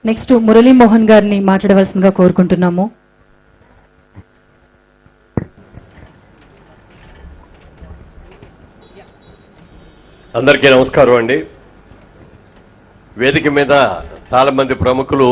Next Murali Mohan గారిని మాట్లాడవలసిందిగా కోరుకుంటున్నాము. అందరికీ నమస్కారం అండి. వేదిక మీద చాలా మంది ప్రముఖులు,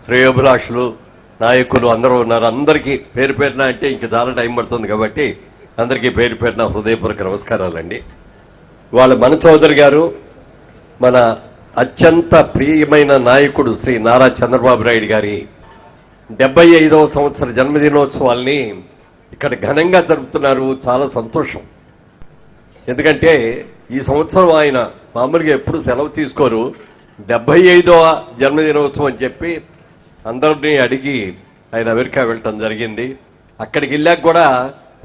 శ్రేయోభిలాషులు, నాయకులు అందరూ ఉన్నారు. అందరికీ పేరు పేరున అంటే ఇంక చాలా టైం పడుతుంది కాబట్టి అందరికీ పేరు పేరున హృదయపూర్వక నమస్కారాలండి. వాళ్ళ మన చౌదరి గారు మన అత్యంత ప్రియమైన నాయకుడు శ్రీ నారా చంద్రబాబు నాయుడు గారి 75వ సంవత్సర జన్మదినోత్సవాల్ని ఇక్కడ ఘనంగా జరుపుతున్నారు. చాలా సంతోషం. ఎందుకంటే ఈ సంవత్సరం ఆయన మామూలుగా ఎప్పుడు సెలవు తీసుకోరు. 75వ జన్మదినోత్సవం అని చెప్పి అందరినీ అడిగి ఆయన అమెరికా వెళ్ళటం జరిగింది. అక్కడికి వెళ్ళాక కూడా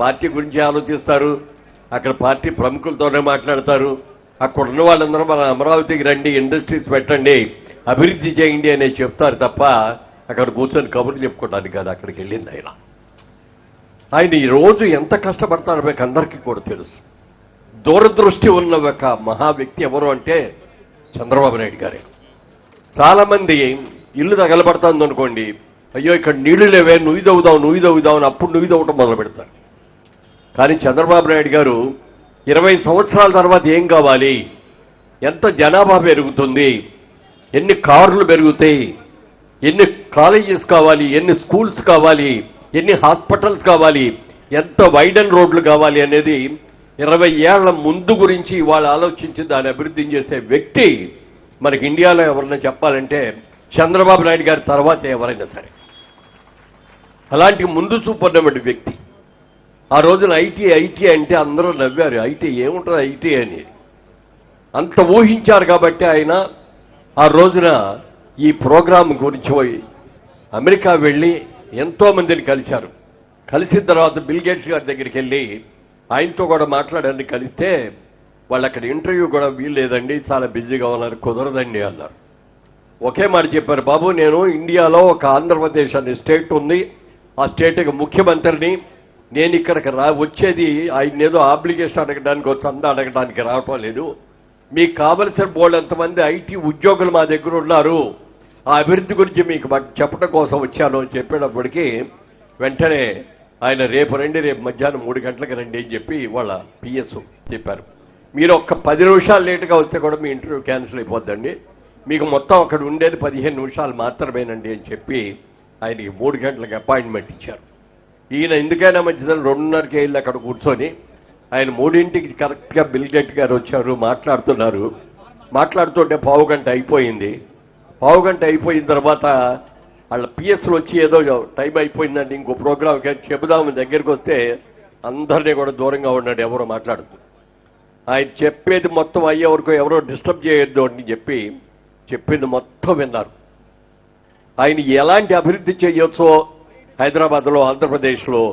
పార్టీ గురించి ఆలోచిస్తారు. అక్కడ పార్టీ ప్రముఖులతోనే మాట్లాడతారు. అక్కడ ఉన్న వాళ్ళందరూ మన అమరావతికి రండి, ఇండస్ట్రీస్ పెట్టండి, అభివృద్ధి చేయండి అనే చెప్తారు తప్ప అక్కడ కూర్చొని కబుర్లు చెప్పుకోవడానికి కాదు అక్కడికి వెళ్ళింది ఆయన. ఆయన ఈ రోజు ఎంత కష్టపడతారో మీకు అందరికీ కూడా తెలుసు. దూరదృష్టి ఉన్న ఒక మహా వ్యక్తి ఎవరు అంటే చంద్రబాబు నాయుడు గారే. చాలా మంది ఇల్లు తగలబడుతుంది అనుకోండి, అయ్యో ఇక్కడ నీళ్లు లేవే, నువ్వు దవ్వుదాం అని అప్పుడు నువ్వు దవ్వటం మొదలు పెడతారు. కానీ చంద్రబాబు నాయుడు గారు 20 సంవత్సరాల తర్వాత ఏం కావాలి, ఎంత జనాభా పెరుగుతుంది, ఎన్ని కార్లు పెరుగుతాయి, ఎన్ని కాలేజెస్ కావాలి, ఎన్ని స్కూల్స్ కావాలి, ఎన్ని హాస్పిటల్స్ కావాలి, ఎంత వైడన్ రోడ్లు కావాలి అనేది 20 ఏళ్ల ముందు గురించి వాళ్ళు ఆలోచించి దాన్ని అభివృద్ధి చేసే వ్యక్తి మనకి ఇండియాలో ఎవరైనా చెప్పాలంటే చంద్రబాబు నాయుడు గారి తర్వాత ఎవరైనా సరే. అలాంటి ముందు చూపున్నటువంటి వ్యక్తి. ఆ రోజున ఐటీ అంటే అందరూ నవ్వారు. ఐటీ ఏముంటుంది ఐటీ అని అంత ఊహించారు. కాబట్టి ఆయన ఆ రోజున ఈ ప్రోగ్రాం గురించి పోయి అమెరికా వెళ్ళి ఎంతో మందిని కలిశారు. కలిసిన తర్వాత బిల్ గేట్స్ గారి దగ్గరికి వెళ్ళి ఆయనతో కూడా మాట్లాడాలని కలిస్తే వాళ్ళు అక్కడ ఇంటర్వ్యూ కూడా వీల్లేదండి, చాలా బిజీగా ఉన్నారు, కుదరదండి అన్నారు. ఒకే మాట చెప్పారు, బాబు నేను ఇండియాలో ఒక ఆంధ్రప్రదేశ్ అనే స్టేట్ ఉంది, ఆ స్టేట్కి ముఖ్యమంత్రిని, నేను ఇక్కడికి వచ్చేది ఆయన ఏదో ఆబ్లిగేషన్ అడగడానికి చందా అడగడానికి రావటం లేదు, మీకు కావలసిన బోర్డు ఎంతమంది ఐటీ ఉద్యోగులు మా దగ్గర ఉన్నారు, ఆ అభివృద్ధి గురించి మీకు చెప్పడం కోసం వచ్చాను అని చెప్పినప్పటికీ వెంటనే ఆయన రేపు మధ్యాహ్నం 3 గంటలకు రండి అని చెప్పి వాళ్ళ పిఎస్ చెప్పారు. మీరు ఒక్క 10 నిమిషాలు లేటుగా వస్తే కూడా మీ ఇంటర్వ్యూ క్యాన్సిల్ అయిపోద్దండి, మీకు మొత్తం అక్కడ ఉండేది 15 నిమిషాలు మాత్రమేనండి అని చెప్పి ఆయనకి 3 గంటలకు అపాయింట్మెంట్ ఇచ్చారు. ఈయన ఎందుకైనా మంచిదని 2:30కే వెళ్ళి అక్కడ కూర్చొని ఆయన 3ంటికి కరెక్ట్గా బిల్ గేట్ గారు వచ్చారు, మాట్లాడుతుంటే పావుగంట అయిపోయింది. పావుగంట అయిపోయిన తర్వాత వాళ్ళ పిఎస్లు వచ్చి ఏదో టైం అయిపోయిందండి ఇంకో ప్రోగ్రామ్ చెబుదామని దగ్గరికి వస్తే అందరినీ కూడా దూరంగా ఉన్నాడు, ఎవరో మాట్లాడుతూ. ఆయన చెప్పేది మొత్తం అయ్యే వరకు ఎవరో డిస్టర్బ్ చేయొద్దు అని చెప్పి చెప్పింది మొత్తం విన్నారు. ఆయన ఎలాంటి అభివృద్ధి చేయొచ్చో హైదరాబాద్లో, ఆంధ్రప్రదేశ్లో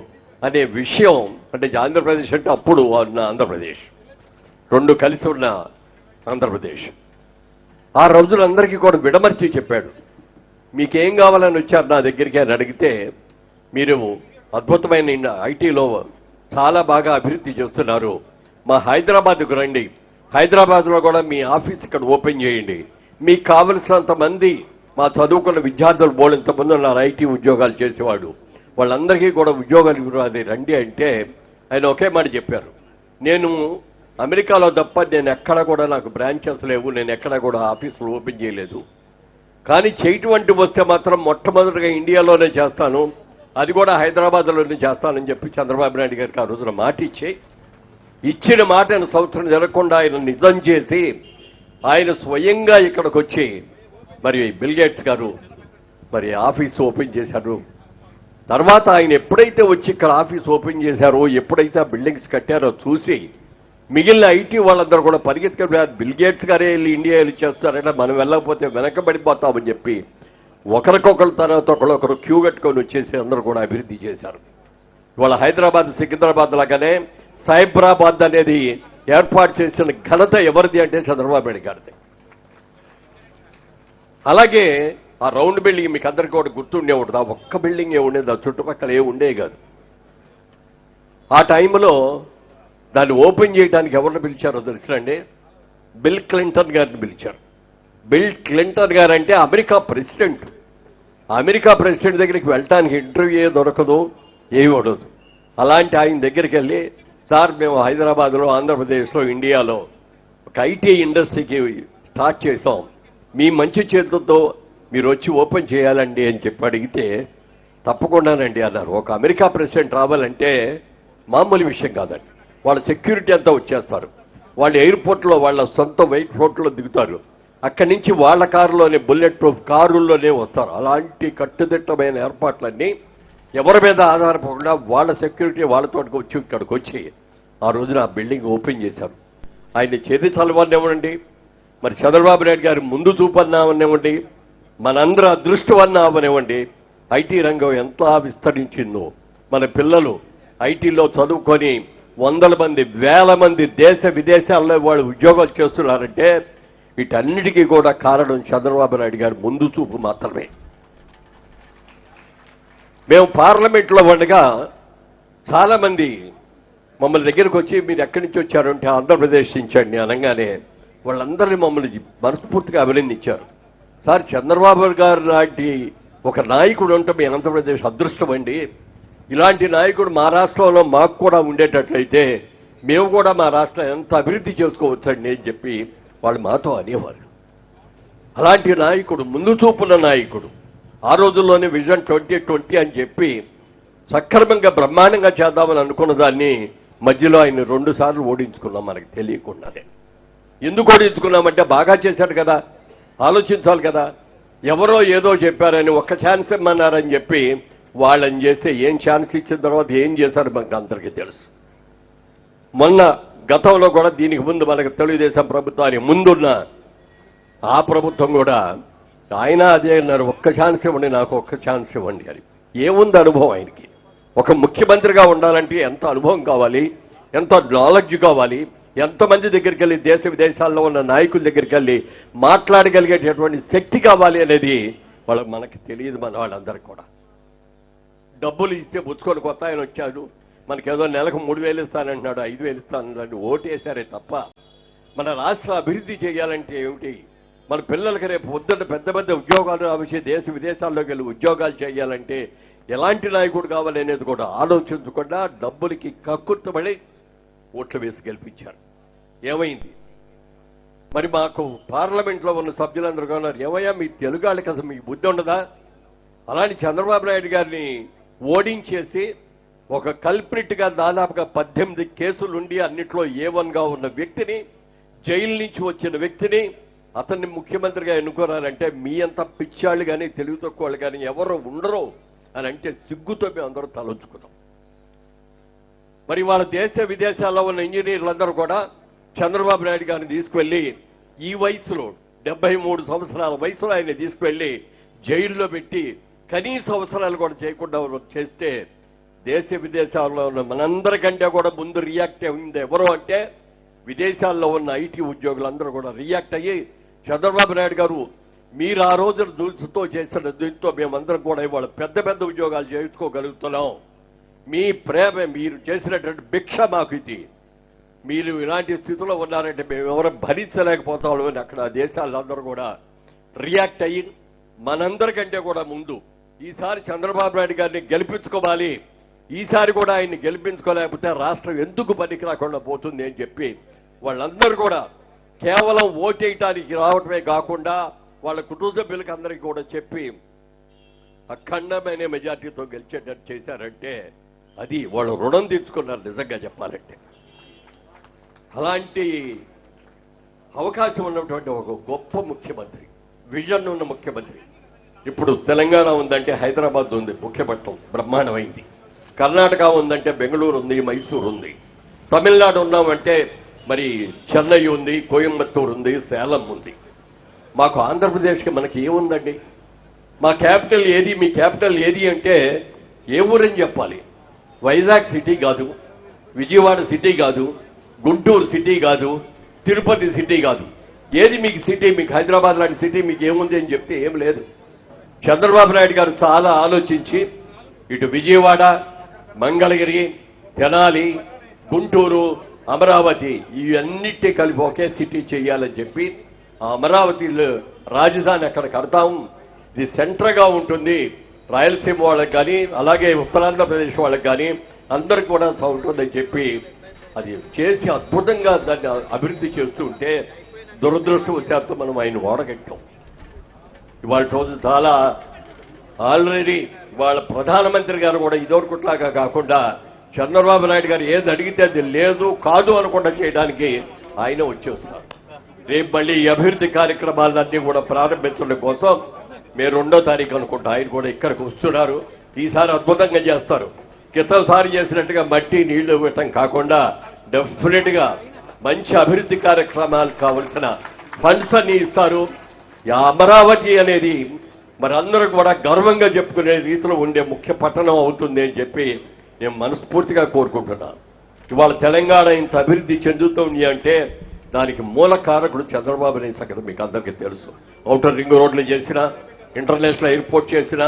అనే విషయం, అంటే ఆంధ్రప్రదేశ్ అంటే అప్పుడు ఉన్న ఆంధ్రప్రదేశ్, 2 కలిసి ఉన్న ఆంధ్రప్రదేశ్, ఆ రోజులందరికీ కూడా విడమర్చి చెప్పాడు. మీకేం కావాలని వచ్చారు నా దగ్గరికి అని అడిగితే, మీరు అద్భుతమైన ఐటీలో చాలా బాగా అభివృద్ధి చేస్తున్నారు, మా హైదరాబాద్కు రండి, హైదరాబాద్లో కూడా మీ ఆఫీస్ ఇక్కడ ఓపెన్ చేయండి, మీకు కావలసినంత మంది మా చదువుకున్న విద్యార్థులు బోళంతమంది ఉన్నారు ఐటీ ఉద్యోగాలు చేసేవాడు, వాళ్ళందరికీ కూడా ఉద్యోగాలు ఇవ్వాలి రండి అంటే ఆయన ఒకే మాట చెప్పారు, నేను అమెరికాలో తప్ప నేను ఎక్కడ కూడా నాకు బ్రాంచెస్ లేవు, నేను ఎక్కడ కూడా ఆఫీసులు ఓపెన్ చేయలేదు, కానీ చేయటువంటి వస్తే మాత్రం మొట్టమొదటిగా ఇండియాలోనే చేస్తాను, అది కూడా హైదరాబాద్లోనే చేస్తానని చెప్పి చంద్రబాబు నాయుడు గారికి ఆ రోజున మాట ఇచ్చిన మాటను సంవత్సరం జరగకుండా ఆయన నిజం చేసి ఆయన స్వయంగా ఇక్కడికి వచ్చి మరి బిల్ గేట్స్ గారు మరి ఆఫీస్ ఓపెన్ చేశారు. తర్వాత ఆయన ఎప్పుడైతే వచ్చి ఇక్కడ ఆఫీస్ ఓపెన్ చేశారో, ఎప్పుడైతే ఆ బిల్డింగ్స్ కట్టారో చూసి మిగిలిన ఐటీ వాళ్ళందరూ కూడా పరిగెత్తుకొని బిల్ గేట్స్ గారే వెళ్ళి ఇండియా వెళ్ళి చేస్తారంటే మనం వెళ్ళకపోతే వెనకబడిపోతామని చెప్పి ఒకరికొకరు తర్వాత ఒకరు క్యూ కట్టుకొని వచ్చేసి అందరూ కూడా అభివృద్ధి చేశారు. ఇవాళ హైదరాబాద్, సికింద్రాబాద్ లాగానే సైబరాబాద్ అనేది ఏర్పాటు చేసిన ఘనత ఎవరిది అంటే చంద్రబాబు నాయుడు గారిది. అలాగే ఆ రౌండ్ బిల్డింగ్ మీకు అందరికీ కూడా గుర్తుండే ఉంటుంది, ఆ ఒక్క బిల్డింగ్ ఉండేది, ఆ చుట్టుపక్కల ఉండేవి కాదు. ఆ టైంలో దాన్ని ఓపెన్ చేయడానికి ఎవరిని పిలిచారో తెలుసునండి, బిల్ క్లింటన్ గారిని పిలిచారు. Bill Clinton guarantee America president. America president దగ్గరికి వెళ్ళటానికి ఇంటర్వ్యూ దొరకదు, ఏమి ఉండదు. అలాంటి ఆయన దగ్గరికి వెళ్ళి, సార్ మేము హైదరాబాద్లో, ఆంధ్రప్రదేశ్లో, ఇండియాలో ఒక ఐటీ ఇండస్ట్రీకి స్టార్ట్ చేసాం, మీ మంచి చేతులతో మీరు వచ్చి ఓపెన్ చేయాలండి అని చెప్పి అడిగితే తప్పకుండానండి అన్నారు. ఒక అమెరికా ప్రెసిడెంట్ రావాలంటే మామూలు విషయం కాదండి. వాళ్ళ సెక్యూరిటీ అంతా వచ్చేస్తారు, వాళ్ళు ఎయిర్పోర్ట్లో వాళ్ళ సొంత ఎయిర్పోర్ట్లో దిగుతారు, అక్కడి నుంచి వాళ్ళ కారులోనే బుల్లెట్ ప్రూఫ్ కారుల్లోనే వస్తారు. అలాంటి కట్టుదిట్టమైన ఏర్పాట్లన్నీ ఎవరి మీద ఆధారపడకుండా వాళ్ళ సెక్యూరిటీ వాళ్ళతో వచ్చి ఇక్కడికి వచ్చి ఆ రోజున ఆ బిల్డింగ్ ఓపెన్ చేశారు. ఆయన చేతి చలవనివ్వండి, మరి చంద్రబాబు నాయుడు గారి ముందు చూపన్నామనివ్వండి, మనందరూ అదృష్టవన్నామనివ్వండి, ఐటీ రంగం ఎంత విస్తరించిందో. మన పిల్లలు ఐటీలో చదువుకొని వందల మంది, వేల మంది దేశ విదేశాల్లో వాళ్ళు ఉద్యోగాలు చేస్తున్నారంటే వీటన్నిటికీ కూడా కారణం చంద్రబాబు నాయుడు గారి ముందు చూపు మాత్రమే. మేము పార్లమెంట్లో ఉండగా చాలా మంది మమ్మల్ని దగ్గరకు వచ్చి మీరు ఎక్కడి నుంచి వచ్చారంటే ఆంధ్రప్రదేశ్ నుంచి అండి అనగానే వాళ్ళందరినీ మమ్మల్ని మనస్ఫూర్తిగా అభినందించారు. సార్, చంద్రబాబు గారు లాంటి ఒక నాయకుడు ఉంటే మీ ఆంధ్రప్రదేశ్ అదృష్టం అండి, ఇలాంటి నాయకుడు మా రాష్ట్రంలో మాకు కూడా ఉండేటట్లయితే మేము కూడా మా రాష్ట్రం ఎంత అభివృద్ధి చేసుకోవచ్చండి అని చెప్పి వాళ్ళు మాతో అనేవారు. అలాంటి నాయకుడు, ముందు చూపున్న నాయకుడు, ఆ రోజుల్లోనే విజన్ 2020 అని చెప్పి సక్రమంగా బ్రహ్మాండంగా చేద్దామని అనుకున్న దాన్ని మధ్యలో ఆయన 2 సార్లు ఓడించుకున్నాం మనకు తెలియకుండానే. ఎందుకు ఓడించుకున్నామంటే బాగా చేశాడు కదా, ఆలోచించాలి కదా. ఎవరో ఏదో చెప్పారని, ఒక్క ఛాన్స్ ఇమ్మన్నారని చెప్పి వాళ్ళని చేస్తే ఏం ఛాన్స్ ఇచ్చిన తర్వాత ఏం చేశారు మనకు అందరికీ తెలుసు. మొన్న గతంలో కూడా దీనికి ముందు మనకు తెలుగుదేశం ప్రభుత్వానికి ముందున్న ఆ ప్రభుత్వం కూడా ఆయన అదే అన్నారు, ఒక్క ఛాన్స్ ఇవ్వండి, నాకు ఒక్క ఛాన్స్ ఇవ్వండి అని. ఏముంది అనుభవం ఆయనకి? ఒక ముఖ్యమంత్రిగా ఉండాలంటే ఎంత అనుభవం కావాలి, ఎంత నాలెడ్జ్ కావాలి, ఎంతమంది దగ్గరికి వెళ్ళి దేశ విదేశాల్లో ఉన్న నాయకుల దగ్గరికి వెళ్ళి మాట్లాడగలిగేటటువంటి శక్తి కావాలి అనేది మనకి తెలియదు. మన వాళ్ళందరికీ కూడా డబ్బులు ఇస్తే పుచ్చుకొని కొత్త ఆయన వచ్చాడు, మనకేదో నెలకు 3,000 ఇస్తానంటున్నాడు, 5,000 ఇస్తానంటున్నాడు, ఓటేశారే తప్ప మన రాష్ట్ర అభివృద్ధి చేయాలంటే ఏమిటి, మన పిల్లలకి రేపు పొద్దున్న పెద్ద పెద్ద ఉద్యోగాలు రావచ్చే దేశ విదేశాల్లోకి వెళ్ళి ఉద్యోగాలు చేయాలంటే ఎలాంటి నాయకుడు కావాలి అనేది కూడా ఆలోచించకుండా డబ్బులకి కక్కుర్తబడి ఓట్లు వేసి గెలిపించారు. ఏమైంది మరి? మాకు పార్లమెంట్లో ఉన్న సభ్యులందరూ కొన్నారు, ఏమయ్యా మీ తెలుగాళ్ళకి అసలు మీకు బుద్ధి ఉండదా? అలాంటి చంద్రబాబు నాయుడు గారిని ఓడించేసి ఒక కల్ప్రిట్గా దాదాపుగా 18 కేసులుండి అన్నిట్లో A1గా ఉన్న వ్యక్తిని, జైలు నుంచి వచ్చిన వ్యక్తిని అతన్ని ముఖ్యమంత్రిగా ఎన్నుకోరాలంటే మీ అంత పిచ్చాళ్ళు కానీ తెలుగు తక్కువ కానీ ఎవరు ఉండరు అని అంటే సిగ్గుతో మేము అందరూ తలంచుకున్నాం. మరి వాళ్ళ దేశ విదేశాల్లో ఉన్న ఇంజనీర్లందరూ కూడా చంద్రబాబు నాయుడు గారిని తీసుకువెళ్ళి ఈ వయసులో 73 సంవత్సరాల వయసులో ఆయన తీసుకువెళ్ళి జైల్లో పెట్టి కనీస అవసరాలు కూడా చేయకుండా చేస్తే దేశ విదేశాల్లో ఉన్న మనందరికంటే కూడా ముందు రియాక్ట్ అయింది ఎవరో అంటే విదేశాల్లో ఉన్న ఐటీ ఉద్యోగులందరూ కూడా రియాక్ట్ అయ్యి, చంద్రబాబు నాయుడు గారు మీరు ఆ రోజున దూసుతో చేసిన దీంతో మేమందరం కూడా ఇవాళ పెద్ద పెద్ద ఉద్యోగాలు చేసుకోగలుగుతున్నాం, మీ ప్రేమ, మీరు చేసినటువంటి భిక్ష మాకు ఇది, మీరు ఇలాంటి స్థితిలో ఉన్నారంటే మేము ఎవరు భరించలేకపోతాం అని అక్కడ దేశాలందరూ కూడా రియాక్ట్ అయ్యి మనందరికంటే కూడా ముందు ఈసారి చంద్రబాబు నాయుడు గారిని గెలిపించుకోవాలి, ఈసారి కూడా ఆయన్ని గెలిపించుకోలేకపోతే రాష్ట్రం ఎందుకు పనికి రాకుండా పోతుంది అని చెప్పి వాళ్ళందరూ కూడా కేవలం ఓటేయటానికి రావటమే కాకుండా వాళ్ళ కుటుంబ సభ్యులకి అందరికీ కూడా చెప్పి అఖండమైన మెజార్టీతో గెలిచేటట్టు చేశారంటే అది వాళ్ళు రుణం తీర్చుకున్నారు నిజంగా చెప్పాలంటే. అలాంటి అవకాశం ఉన్నటువంటి ఒక గొప్ప ముఖ్యమంత్రి, విజన్ ఉన్న ముఖ్యమంత్రి. ఇప్పుడు తెలంగాణ ఉందంటే హైదరాబాద్ ఉంది, ముఖ్యపట్నం బ్రహ్మాండమైంది. కర్ణాటక ఉందంటే బెంగళూరు ఉంది, మైసూరు ఉంది. తమిళనాడు ఉన్నామంటే మరి చెన్నై ఉంది, కోయంబత్తూరు ఉంది, సేలం ఉంది. మాకు ఆంధ్రప్రదేశ్కి మనకి ఏముందండి? మా క్యాపిటల్ ఏది, మీ క్యాపిటల్ ఏది అంటే ఏ ఊరని చెప్పాలి? వైజాగ్ సిటీ కాదు, విజయవాడ సిటీ కాదు, గుంటూరు సిటీ కాదు, తిరుపతి సిటీ కాదు. ఏది మీకు సిటీ? మీకు హైదరాబాద్ లాంటి సిటీ మీకు ఏముంది అని చెప్తే ఏం లేదు. చంద్రబాబు నాయుడు గారు చాలా ఆలోచించి ఇటు విజయవాడ, మంగళగిరి, తెనాలి, గుంటూరు, అమరావతి ఇవన్నిటి కలిపి ఒకే సిటీ చేయాలని చెప్పి ఆ అమరావతి రాజధాని అక్కడ కడతాం, ఇది సెంటర్ గా ఉంటుంది, రాయలసీమ వాళ్ళకి కానీ అలాగే ఉత్తరాంధ్రప్రదేశ్ వాళ్ళకి కానీ అందరికి కూడా ఉంటుందని చెప్పి అది చేసి అద్భుతంగా దాన్ని అభివృద్ధి చేస్తూ ఉంటే దురదృష్టవశాత్తు మనం ఆయన ఓడగట్టాం. ఇవాళ రోజు చాలా ఆల్రెడీ వాళ్ళ ప్రధానమంత్రి గారు కూడా ఇదొకట్లాగా కాకుండా చంద్రబాబు నాయుడు గారు ఏది అడిగితే అది లేదు కాదు అనకుండా చేయడానికి ఆయన వచ్చేస్తున్నారు. రేపు మళ్ళీ ఈ అభివృద్ధి కార్యక్రమాలన్నీ కూడా ప్రారంభించడం కోసం మే 2వ తారీఖు అనుకుంటా ఆయన కూడా ఇక్కడికి వస్తున్నారు. ఈసారి అద్భుతంగా చేస్తారు. క్రితంసారి చేసినట్టుగా మట్టి నీళ్లు ఇవ్వటం కాకుండా డెఫినెట్ గా మంచి అభివృద్ధి కార్యక్రమాలకు కావలసిన ఫండ్స్ అన్ని ఇస్తారు. అమరావతి అనేది మనందరూ కూడా గర్వంగా చెప్పుకునే రీతిలో ఉండే ముఖ్య పట్టణం అవుతుంది అని చెప్పి నేను మనస్ఫూర్తిగా కోరుకుంటున్నాను. ఇవాళ తెలంగాణ ఇంత అభివృద్ధి చెందుతుంది అంటే దానికి మూల కారకుడు చంద్రబాబు నాయుడు సంగతి మీకు అందరికీ తెలుసు. ఔటర్ రింగ్ రోడ్లు చేసినా, ఇంటర్నేషనల్ ఎయిర్పోర్ట్ చేసినా,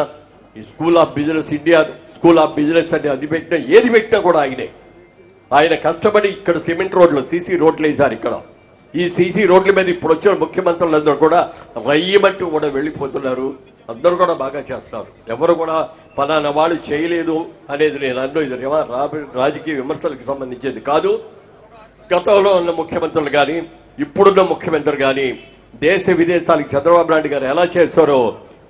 ఈ school of business India school of business అని అది పెట్టినా ఏది పెట్టినా కూడా ఆయన కష్టపడి ఇక్కడ సిమెంట్ రోడ్లు సీసీ రోడ్లు వేశారు. ఇక్కడ ఈ సీసీ రోడ్ల మీద ఇప్పుడు వచ్చిన ముఖ్యమంత్రులందరూ కూడా రయ్యమంటూ కూడా వెళ్లిపోతున్నారు. అందరూ కూడా బాగా చేస్తున్నారు. ఎవరు కూడా ఫలానా వాళ్ళు చేయలేదు అనేది నేను అన్నో ఇది రాజకీయ విమర్శలకు సంబంధించేది కాదు. గతంలో ఉన్న ముఖ్యమంత్రులు కానీ ఇప్పుడున్న ముఖ్యమంత్రి కానీ దేశ విదేశాలకు చంద్రబాబు నాయుడు గారు ఎలా చేశారో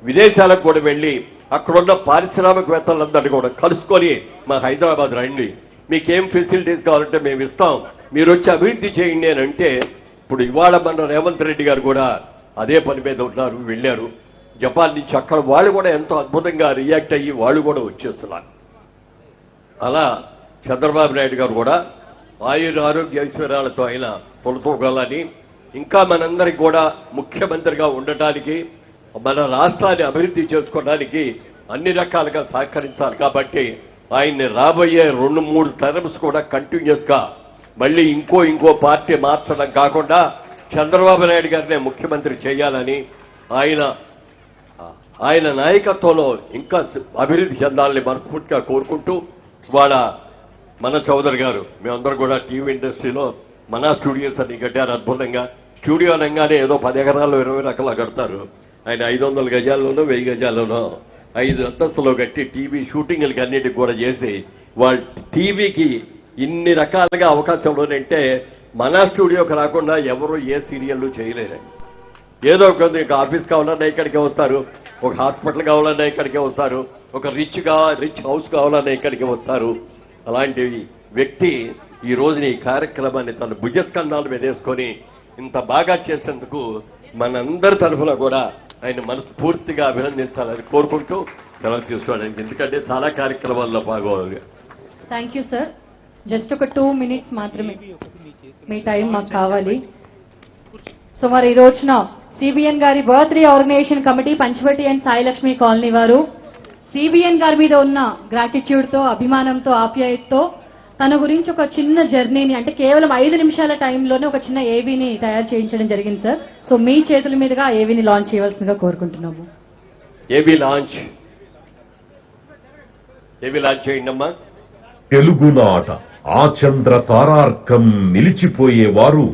విదేశాలకు కూడా వెళ్లి అక్కడున్న పారిశ్రామికవేత్తలందరినీ కూడా కలుసుకొని మా హైదరాబాద్ రండి, మీకేం ఫెసిలిటీస్ కావాలంటే మేము ఇస్తాం, మీరు వచ్చి అభివృద్ధి చేయండి అని అంటే ఇప్పుడు ఇవాళ మన రేవంత్ రెడ్డి గారు కూడా అదే పని మీద ఉన్నారు, వెళ్లారు. జపాన్ నుంచి అక్కడ వాళ్ళు కూడా ఎంతో అద్భుతంగా రియాక్ట్ అయ్యి వాళ్ళు కూడా వచ్చేస్తున్నారు. అలా చంద్రబాబు నాయుడు గారు కూడా ఆరోగ్య ఐశ్వర్యాలతో ఆయన తొలతూగాలని ఇంకా మనందరికి కూడా ముఖ్యమంత్రిగా ఉండటానికి మన రాష్ట్రాన్ని అభివృద్ధి చేసుకోవడానికి అన్ని రకాలుగా సహకరించాలి. కాబట్టి ఆయన్ని రాబోయే 2-3 టర్మ్స్ కూడా కంటిన్యూస్ గా మళ్ళీ ఇంకో పార్టీ మార్చడం కాకుండా చంద్రబాబు నాయుడు గారినే ముఖ్యమంత్రి చేయాలని ఆయన నాయకత్వంలో ఇంకా అభివృద్ధి చెందాలని మనస్ఫూర్తిగా కోరుకుంటూ వాళ్ళ మన చౌదరి గారు మేమందరం కూడా టీవీ ఇండస్ట్రీలో మన స్టూడియోస్ అన్ని కట్టారు అద్భుతంగా. స్టూడియో అనగానే ఏదో 10 ఎకరాలు 20 ఎకరాలు కడతారు. ఆయన 500 గజాల్లోనో 1000 గజాల్లోనో 5 అంతస్తులో కట్టి టీవీ షూటింగ్లకి అన్నిటికి కూడా చేసి వాళ్ళ టీవీకి ఇన్ని రకాలుగా అవకాశం అంటే మన స్టూడియోకి రాకుండా ఎవరు ఏ సీరియల్ చేయలేరండి. ఏదో ఒక ఆఫీస్ కావాలన్నా ఇక్కడికే వస్తారు, ఒక హాస్పిటల్ కావాలన్నా ఇక్కడికే వస్తారు, ఒక రిచ్ హౌస్ కావాలన్నా ఇక్కడికే వస్తారు. అలాంటి వ్యక్తి ఈ రోజున ఈ కార్యక్రమాన్ని తన భుజస్కంధాల మీద వేసుకొని ఇంత బాగా చేసేందుకు మనందరి తరఫున కూడా ఆయన మనస్ఫూర్తిగా అభినందించాలని కోరుకుంటూ సెలవు తీసుకోవడానికి, ఎందుకంటే చాలా కార్యక్రమాల్లో పాల్గొనాలి. Thank you sir. జస్ట్ ఒక 2 minutes మాత్రమే మీ టైం మాకు కావాలి. సో మరి ఈ రోజున సిబిఎన్ గారి birthday organisation committee Panchavati and Sailakshmi colony వారు సిబిఎన్ గారి మీద ఉన్న గ్రాటిట్యూడ్ తో, అభిమానంతో, ఆప్యాయతతో తన గురించి ఒక చిన్న జర్నీని అంటే కేవలం 5 నిమిషాల టైంలోనే ఒక చిన్న ఏవీని తయారు చేయించడం జరిగింది సార్. సో మీ చేతుల మీదుగా ఏవీని లాంచ్ చేయవలసిందిగా కోరుకుంటున్నాము. ఏవీ లాంచ్ చేయండమ్మా. తెలుగునాట ఆచంద్ర తారార్కం నిలిచిపోయేవారు